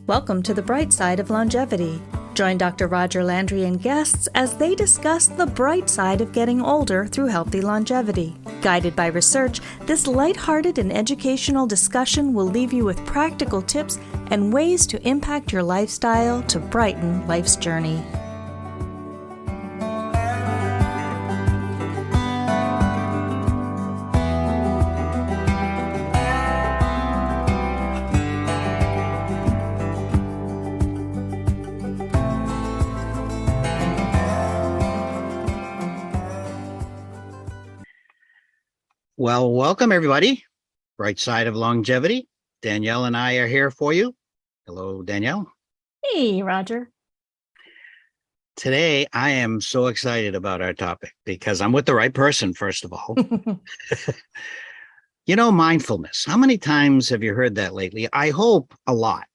Welcome to the bright side of longevity. Join Dr. Roger Landry and guests as they discuss the bright side of getting older through healthy longevity. Guided by research, this lighthearted and educational discussion will leave you with practical tips and ways to impact your lifestyle to brighten life's journey. Well, welcome everybody. Bright side of longevity. Danielle and I are here for you. Hello, Danielle. Hey, Roger. Today, I am so excited about our topic because I'm with the right person, first of all. Mindfulness. How many times have you heard that lately? I hope a lot,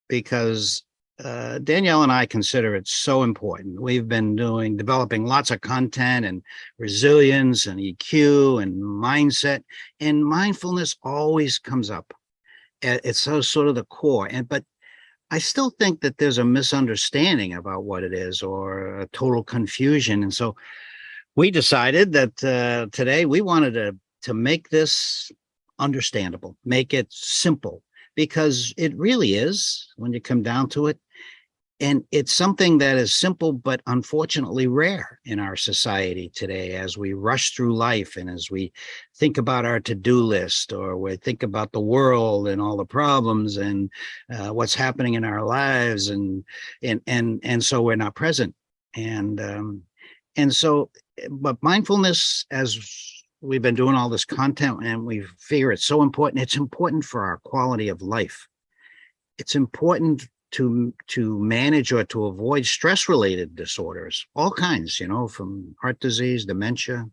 because Danielle and I consider it so important. We've been developing lots of content and resilience and EQ and mindset, and mindfulness always comes up. It's sort of the core. But I still think that there's a misunderstanding about what it is, or a total confusion. And so we decided that today we wanted to make this understandable, make it simple, because it really is, when you come down to it. And it's something that is simple, but unfortunately rare in our society today, as we rush through life and as we think about our to-do list, or we think about the world and all the problems and what's happening in our lives. And so we're not present. But mindfulness, as we've been doing all this content, and we figure it's so important. It's important for our quality of life. It's important to manage or to avoid stress-related disorders, all kinds, from heart disease, dementia,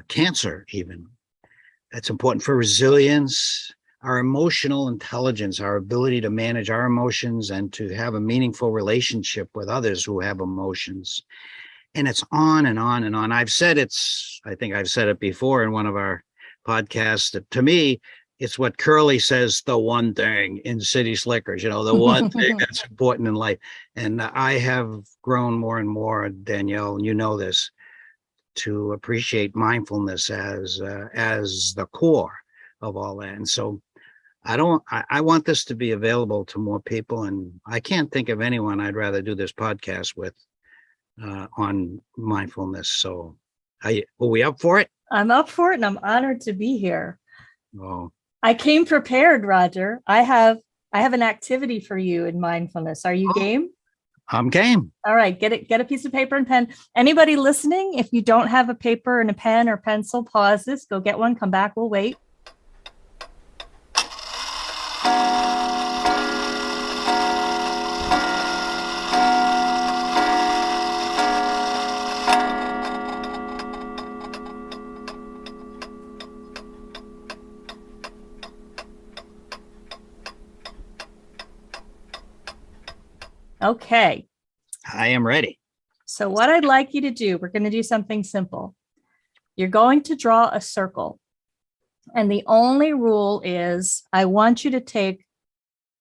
cancer even. It's important for resilience, our emotional intelligence, our ability to manage our emotions and to have a meaningful relationship with others who have emotions. And it's on and on and on. I think I've said it before in one of our podcasts, that to me, it's what Curly says, the one thing in City Slickers, the one thing that's important in life. And I have grown more and more, Danielle, and you know this, to appreciate mindfulness as the core of all that. And so I want this to be available to more people. And I can't think of anyone I'd rather do this podcast with on mindfulness. So are we up for it? I'm up for it, and I'm honored to be here. Oh, I came prepared, Roger. I have an activity for you in mindfulness. Are you game? I'm game. All right, get a piece of paper and pen. Anybody listening, if you don't have a paper and a pen or pencil, pause this, go get one, come back, we'll wait. Okay. I am ready. So what I'd like you to do, we're going to do something simple. You're going to draw a circle. And the only rule is I want you to take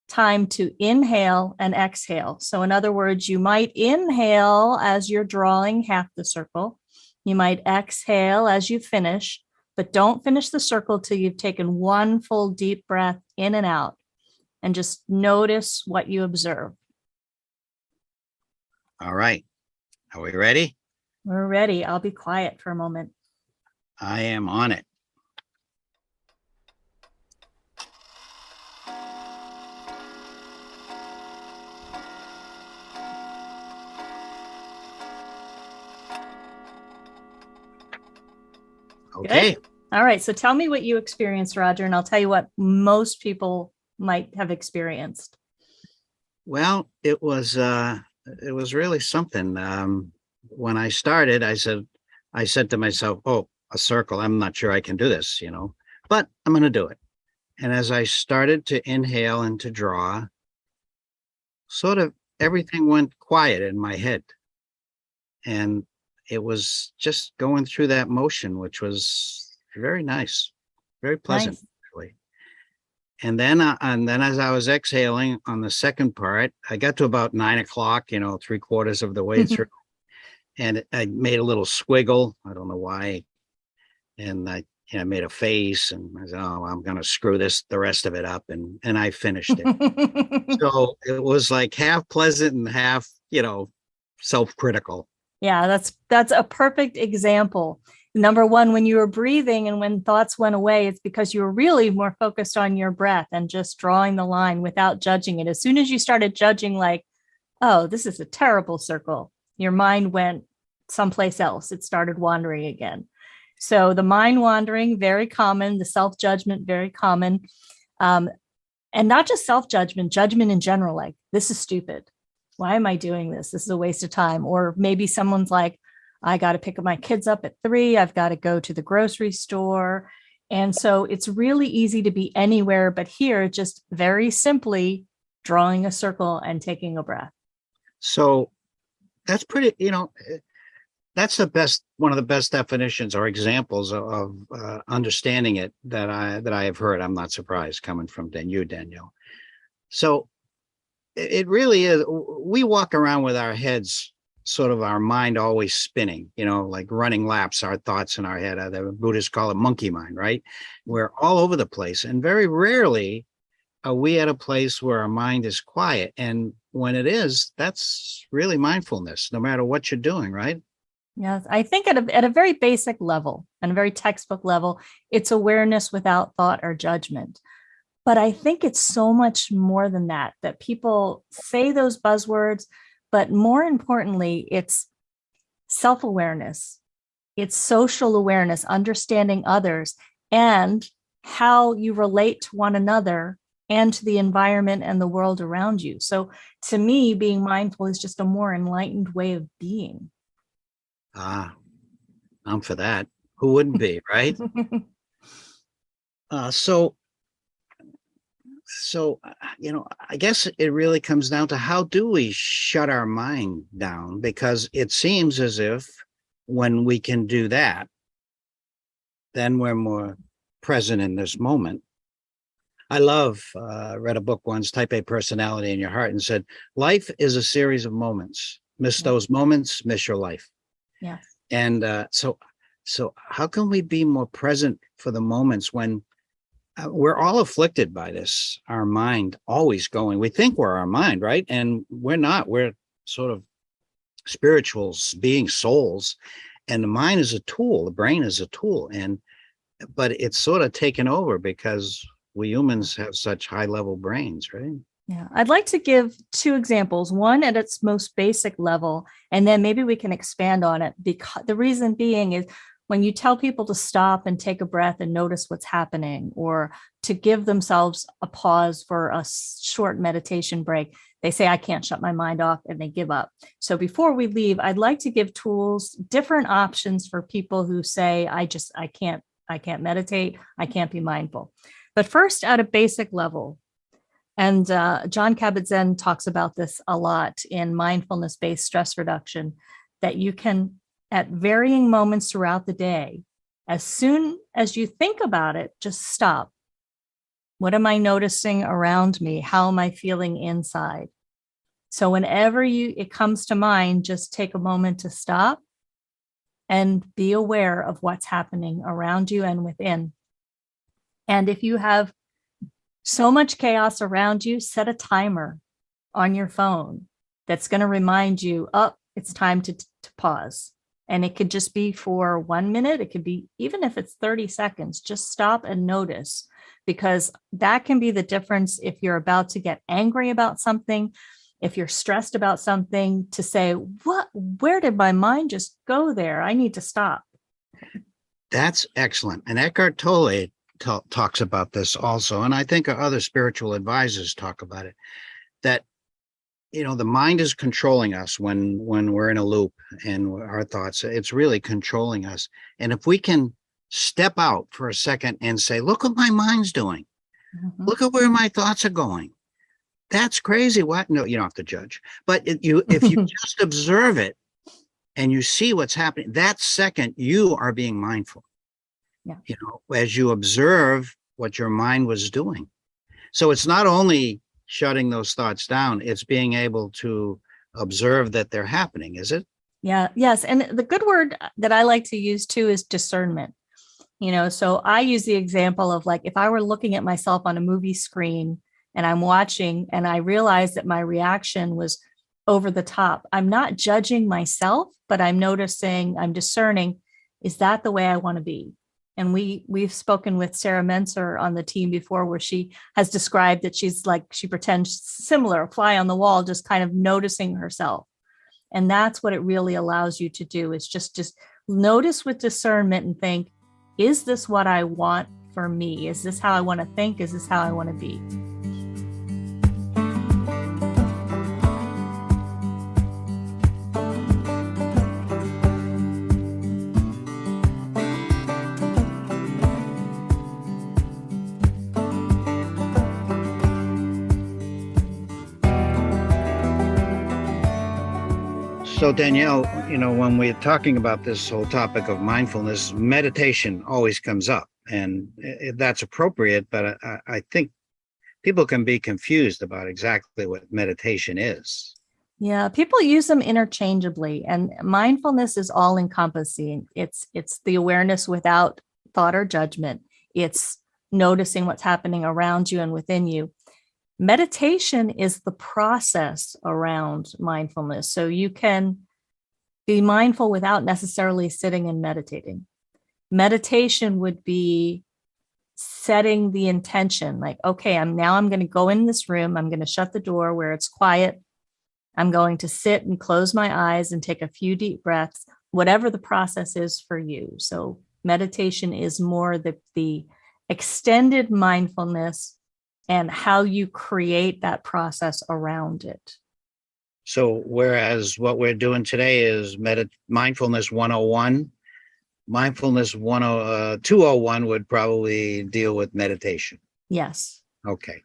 time to inhale and exhale. So in other words, you might inhale as you're drawing half the circle. You might exhale as you finish, but don't finish the circle till you've taken one full deep breath in and out. And just notice what you observe. All right. Are we ready? We're ready. I'll be quiet for a moment. I am on it. Okay. Good. All right. So tell me what you experienced, Roger, and I'll tell you what most people might have experienced. Well, it was really something. When I started, I said to myself, "Oh, a circle. I'm not sure I can do this, but I'm going to do it." And as I started to inhale and to draw, sort of everything went quiet in my head, and it was just going through that motion, which was very nice, very pleasant, Nice. actually. And then as I was exhaling on the second part, I got to about 9 o'clock, 3/4 of the way through, and I made a little squiggle. I don't know why. And I made a face, and I said, "Oh, I'm going to screw the rest of it up." And I finished it. So it was like half pleasant and half, self-critical. Yeah, that's a perfect example. Number one, when you were breathing and when thoughts went away, it's because you were really more focused on your breath and just drawing the line without judging it. As soon as you started judging, like, oh, this is a terrible circle, your mind went someplace else. It started wandering again. So the mind wandering, very common, the self-judgment, very common. And not just self-judgment, judgment in general, like, this is stupid. Why am I doing this? This is a waste of time. Or maybe someone's like, I got to pick up my kids up at 3. I've got to go to the grocery store. And so it's really easy to be anywhere but here, just very simply drawing a circle and taking a breath. So that's pretty, that's one of the best definitions or examples of understanding it that I have heard. I'm not surprised coming from you, Danielle. So it really is. We walk around with our heads, sort of our mind always spinning, like running laps, our thoughts in our head. The Buddhists call it monkey mind, right? We're all over the place. And very rarely are we at a place where our mind is quiet. And when it is, that's really mindfulness, no matter what you're doing, right? Yes, I think at a very basic level and a very textbook level, it's awareness without thought or judgment. But I think it's so much more than that people say those buzzwords, but more importantly, it's self-awareness. It's social awareness, understanding others and how you relate to one another and to the environment and the world around you. So to me, being mindful is just a more enlightened way of being. Ah, I'm for that. Who wouldn't be, right? So, I guess it really comes down to how do we shut our mind down? Because it seems as if when we can do that, then we're more present in this moment. I read a book once, Type A Personality in Your Heart, and said, life is a series of moments. Miss those moments, miss your life. Yeah. And so how can we be more present for the moments when we're all afflicted by this, our mind always going? We think we're our mind, right? And we're not. We're sort of spirituals, being souls, and the mind is a tool. The brain is a tool, but it's sort of taken over because we humans have such high level brains, right? Yeah, I'd like to give 2 examples, one at its most basic level, and then maybe we can expand on it. Because the reason being is when you tell people to stop and take a breath and notice what's happening, or to give themselves a pause for a short meditation break, they say, I can't shut my mind off, and they give up. So before we leave, I'd like to give tools, different options for people who say, I can't meditate, I can't be mindful. But first, at a basic level, and John Kabat-Zinn talks about this a lot in mindfulness-based stress reduction, that you can, at varying moments throughout the day, as soon as you think about it, just stop. What am I noticing around me? How am I feeling inside? So whenever it comes to mind, just take a moment to stop and be aware of what's happening around you and within. And if you have so much chaos around you, set a timer on your phone that's going to remind you, oh, it's time to pause. And it could just be for 1 minute. It could be, even if it's 30 seconds, just stop and notice, because that can be the difference if you're about to get angry about something, if you're stressed about something, to say, where did my mind just go there? I need to stop. That's excellent. And Eckhart Tolle talks about this also, and I think other spiritual advisors talk about it, that the mind is controlling us when we're in a loop, and our thoughts, it's really controlling us. And if we can step out for a second and say, look what my mind's doing, look at where my thoughts are going, that's crazy. What? No, you don't have to judge, but if you just observe it and you see what's happening, that second you are being mindful. As you observe what your mind was doing. So it's not only shutting those thoughts down, it's being able to observe that they're happening, is it? Yeah. Yes. And the good word that I like to use too is discernment. So I use the example of like if I were looking at myself on a movie screen and I'm watching and I realized that my reaction was over the top, I'm not judging myself, but I'm noticing, I'm discerning, is that the way I want to be? And we've spoken with Sarah Menser on the team before, where she has described that she's like, she pretends similar, fly on the wall, just kind of noticing herself. And that's what it really allows you to do, is just notice with discernment and think, is this what I want for me? Is this how I want to think? Is this how I want to be? So Danielle, when we're talking about this whole topic of mindfulness, meditation always comes up, and that's appropriate. But I think people can be confused about exactly what meditation is. Yeah, people use them interchangeably, and mindfulness is all encompassing. It's the awareness without thought or judgment. It's noticing what's happening around you and within you. Meditation is the process around mindfulness. So you can be mindful without necessarily sitting and meditating. Meditation would be setting the intention, like, okay, I'm going to go in this room. I'm going to shut the door where it's quiet. I'm going to sit and close my eyes and take a few deep breaths, whatever the process is for you. So meditation is more the extended mindfulness and how you create that process around it. So whereas what we're doing today is mindfulness 101, mindfulness 201 would probably deal with meditation. Yes. Okay.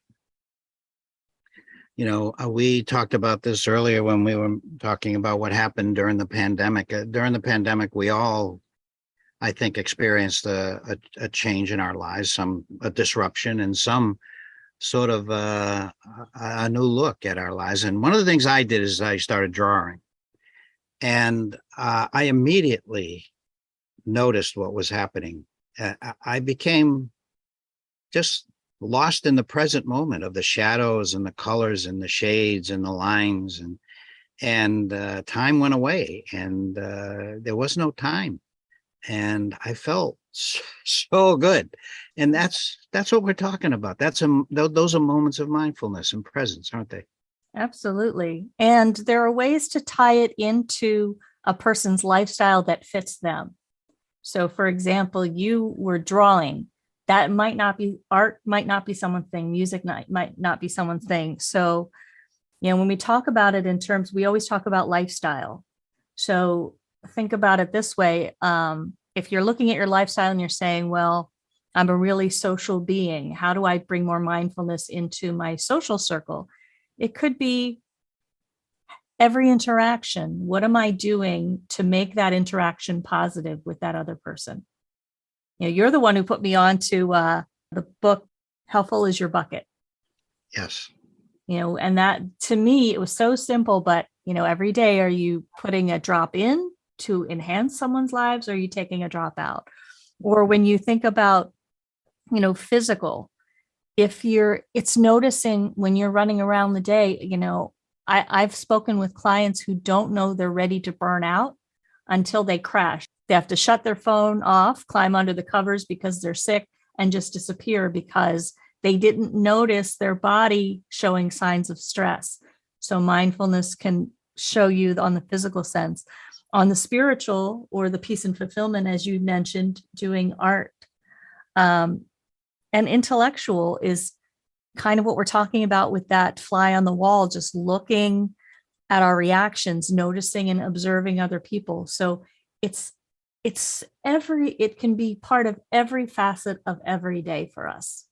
We talked about this earlier when we were talking about what happened during the pandemic. During the pandemic, we all, I think, experienced a change in our lives, a disruption, and some sort of a new look at our lives. And one of the things I did is I started drawing, and I immediately noticed what was happening. I became just lost in the present moment of the shadows and the colors and the shades and the lines, and time went away, and there was no time, and I felt so good. And that's what we're talking about. Those are moments of mindfulness and presence, aren't they? Absolutely. And there are ways to tie it into a person's lifestyle that fits them. So for example, you were drawing. That might not be art, might not be someone's thing. Music might not be someone's thing. So, when we talk about it in terms, we always talk about lifestyle. So think about it this way. If you're looking at your lifestyle and you're saying, well, I'm a really social being, how do I bring more mindfulness into my social circle? It could be every interaction. What am I doing to make that interaction positive with that other person? You're the one who put me on to the book, How Full Is Your Bucket? Yes. And that, to me, it was so simple, but, every day, are you putting a drop in to enhance someone's lives? Or are you taking a drop out? Or when you think about, physical, it's noticing when you're running around the day, I've spoken with clients who don't know they're ready to burn out until they crash. They have to shut their phone off, climb under the covers because they're sick, and just disappear because they didn't notice their body showing signs of stress. So mindfulness can show you on the physical sense. On the spiritual or the peace and fulfillment, as you mentioned, doing art. And intellectual is kind of what we're talking about with that fly on the wall, just looking at our reactions, noticing and observing other people. So it can be part of every facet of every day for us.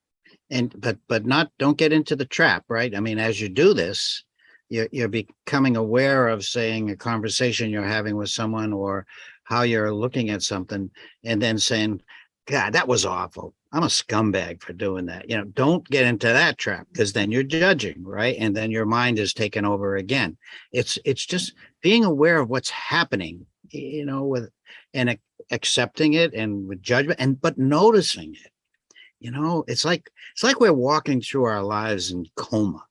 But don't get into the trap, right? I mean, as you do this, you're becoming aware of, saying, a conversation you're having with someone or how you're looking at something, and then saying, God, that was awful. I'm a scumbag for doing that. Don't get into that trap, because then you're judging, right? And then your mind is taken over again. It's just being aware of what's happening, with and accepting it and with judgment, but noticing it. It's like we're walking through our lives in coma,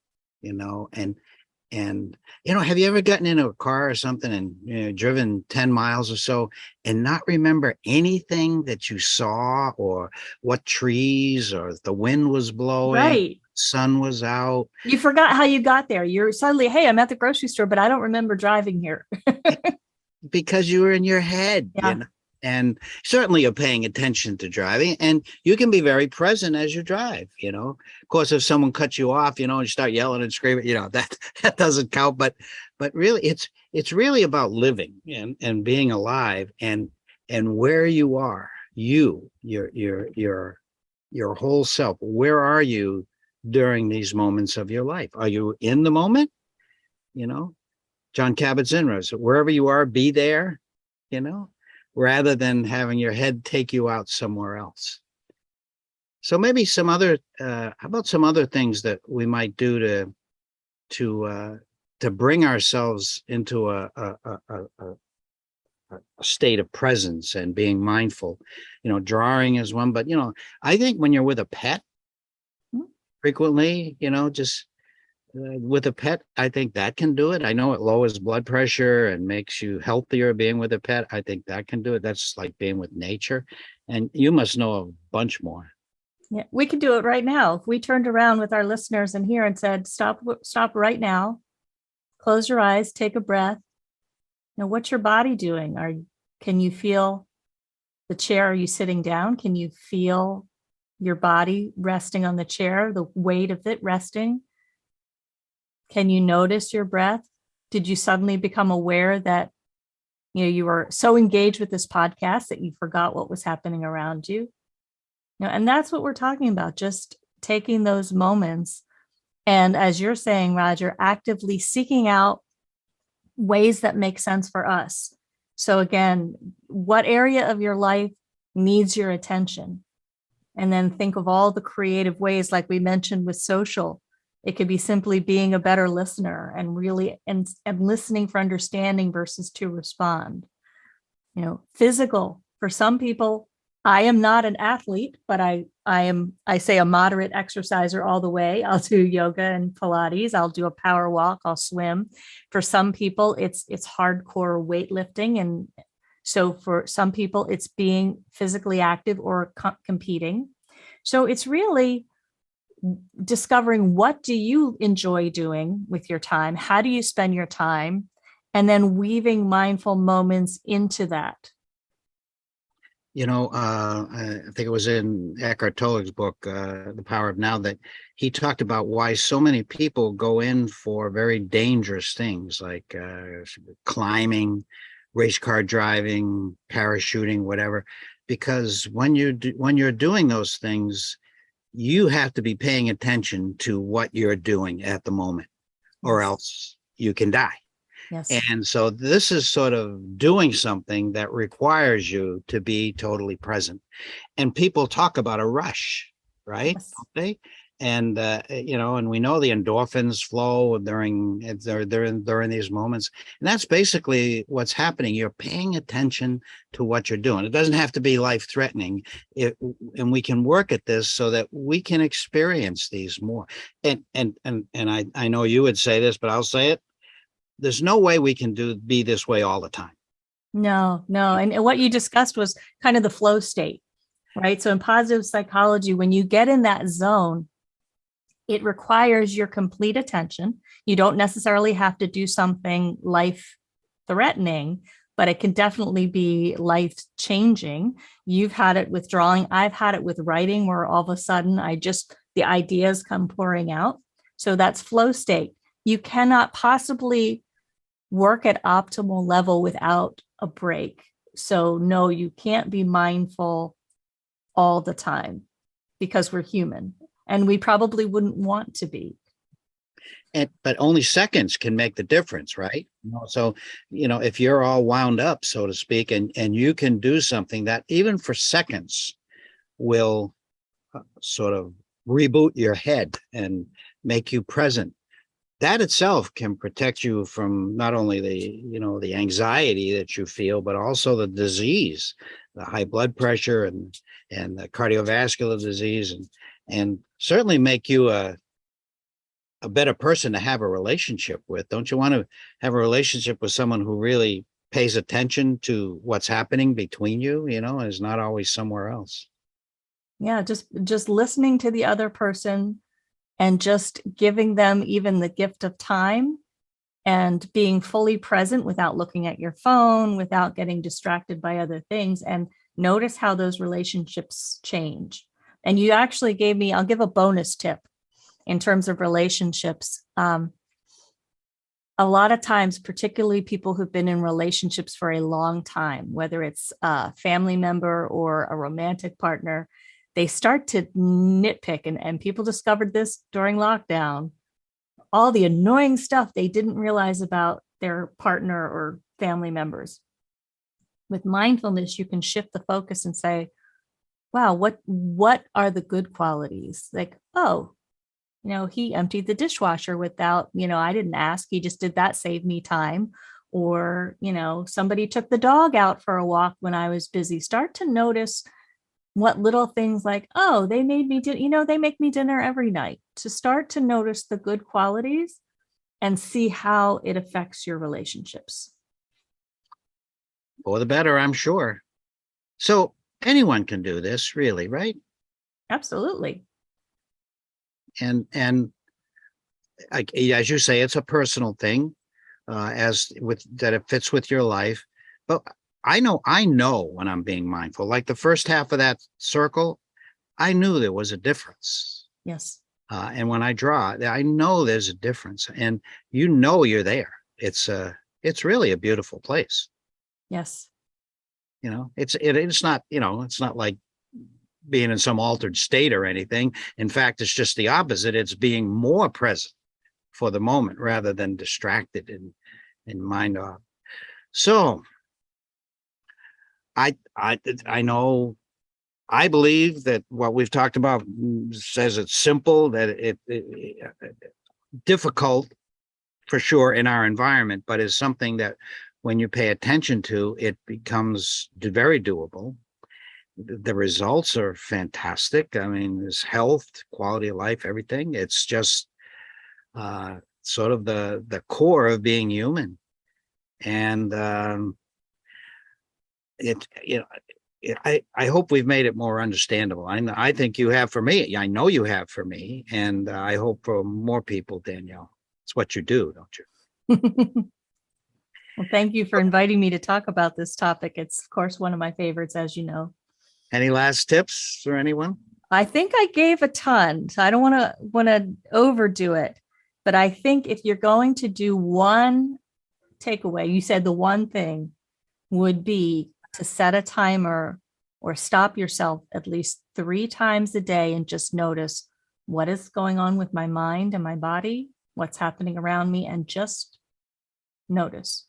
and have you ever gotten into a car or something and driven 10 miles or so and not remember anything that you saw, or what trees, or the wind was blowing, Right. sun was out? You forgot how you got there. You're suddenly, hey, I'm at the grocery store, but I don't remember driving here. Because you were in your head, Yeah. and certainly you're paying attention to driving, and you can be very present as you drive. Of course, if someone cuts you off, and you start yelling and screaming, that doesn't count. But really, it's really about living and being alive, and where you are, your whole self. Where are you during these moments of your life? Are you in the moment? John Kabat-Zinn wrote, wherever you are, be there, rather than having your head take you out somewhere else. So maybe how about some other things that we might do to bring ourselves into a state of presence and being mindful. Drawing is one, but I think when you're with a pet, frequently, just with a pet, I think that can do it. I know it lowers blood pressure and makes you healthier being with a pet. I think that can do it. That's like being with nature. And you must know a bunch more. Yeah, we could do it right now. If we turned around with our listeners in here and said, stop right now, close your eyes, take a breath. What's your body doing? Can you feel the chair? Are you sitting down? Can you feel your body resting on the chair, the weight of it resting? Can you notice your breath? Did you suddenly become aware that you were so engaged with this podcast that you forgot what was happening around you? And that's what we're talking about, just taking those moments. And as you're saying, Roger, actively seeking out ways that make sense for us. So again, what area of your life needs your attention? And then think of all the creative ways, like we mentioned with social. It could be simply being a better listener and really and listening for understanding versus to respond. Physical. For some people, I am not an athlete, but I say a moderate exerciser all the way. I'll do yoga and Pilates. I'll do a power walk. I'll swim. For some people, it's hardcore weightlifting. And so for some people, it's being physically active or competing. So it's really discovering, what do you enjoy doing with your time? How do you spend your time? And then weaving mindful moments into that. I think it was in Eckhart Tolle's book, The Power of Now, that he talked about why so many people go in for very dangerous things like climbing, race car driving, parachuting, whatever, because when you're doing those things, you have to be paying attention to what you're doing at the moment, or else you can die. Yes. And so this is sort of doing something that requires you to be totally present. And people talk about a rush, right? Yes. Don't they? And and we know the endorphins flow during these moments, and that's basically what's happening. You're paying attention to what you're doing. It doesn't have to be life-threatening, and we can work at this so that we can experience these more. And I know you would say this, but I'll say it. There's no way we can be this way all the time. No. And what you discussed was kind of the flow state, right? So in positive psychology, when you get in that zone, it requires your complete attention. You don't necessarily have to do something life-threatening, but it can definitely be life-changing. You've had it with drawing. I've had it with writing, where all of a sudden the ideas come pouring out. So that's flow state. You cannot possibly work at optimal level without a break. So no, you can't be mindful all the time, because we're human. And we probably wouldn't want to be. But only seconds can make the difference, right? So, if you're all wound up, so to speak, and you can do something that even for seconds will sort of reboot your head and make you present. That itself can protect you from not only the anxiety that you feel, but also the disease, the high blood pressure and the cardiovascular disease, and certainly make you a better person to have a relationship with. Don't you want to have a relationship with someone who really pays attention to what's happening between you, and is not always somewhere else? Yeah, just listening to the other person and just giving them even the gift of time and being fully present without looking at your phone, without getting distracted by other things, and notice how those relationships change. And you actually I'll give a bonus tip in terms of relationships. A lot of times, particularly people who've been in relationships for a long time, whether it's a family member or a romantic partner, they start to nitpick, and people discovered this during lockdown, all the annoying stuff they didn't realize about their partner or family members. With mindfulness, you can shift the focus and say, wow, what are the good qualities? Like, oh, he emptied the dishwasher without, I didn't ask, he just did that, save me time. Or, somebody took the dog out for a walk when I was busy. Start to notice what little things, like, oh, they made me they make me dinner every night. To start to notice the good qualities and see how it affects your relationships. For the better, I'm sure. So anyone can do this, really, right? Absolutely. And as you say, it's a personal thing, that it fits with your life. But I know when I'm being mindful. Like the first half of that circle, I knew there was a difference. Yes. And when I draw, I know there's a difference, and you're there. It's really a beautiful place. Yes. It's not, it's not like being in some altered state or anything. In fact, it's just the opposite. It's being more present for the moment rather than distracted and mind off. So I know, I believe that what we've talked about says it's simple, that it difficult for sure in our environment, but is something that when you pay attention to, it becomes very doable. The results are fantastic. I mean, there's health, quality of life, everything. It's just sort of the core of being human. And I hope we've made it more understandable. I think you have for me. I know you have for me, and I hope for more people, Danielle. It's what you do, don't you? Well, thank you for inviting me to talk about this topic. It's, of course, one of my favorites, as you know. Any last tips for anyone? I think I gave a ton, so I don't want to overdo it. But I think if you're going to do one takeaway, you said the one thing would be to set a timer or stop yourself at least 3 times a day and just notice what is going on with my mind and my body, what's happening around me, and just notice.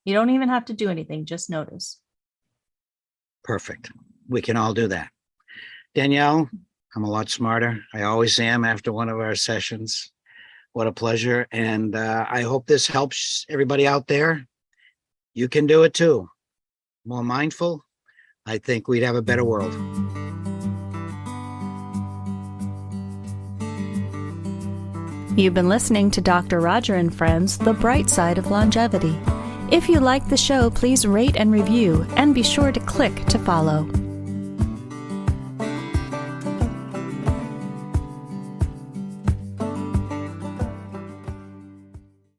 You don't even have to do anything, just notice. Perfect. We can all do that. Danielle, I'm a lot smarter. I always am after one of our sessions. What a pleasure. And I hope this helps everybody out there. You can do it too. More mindful, I think we'd have a better world. You've been listening to Dr. Roger and Friends, The Bright Side of Longevity. If you like the show, please rate and review, and be sure to click to follow.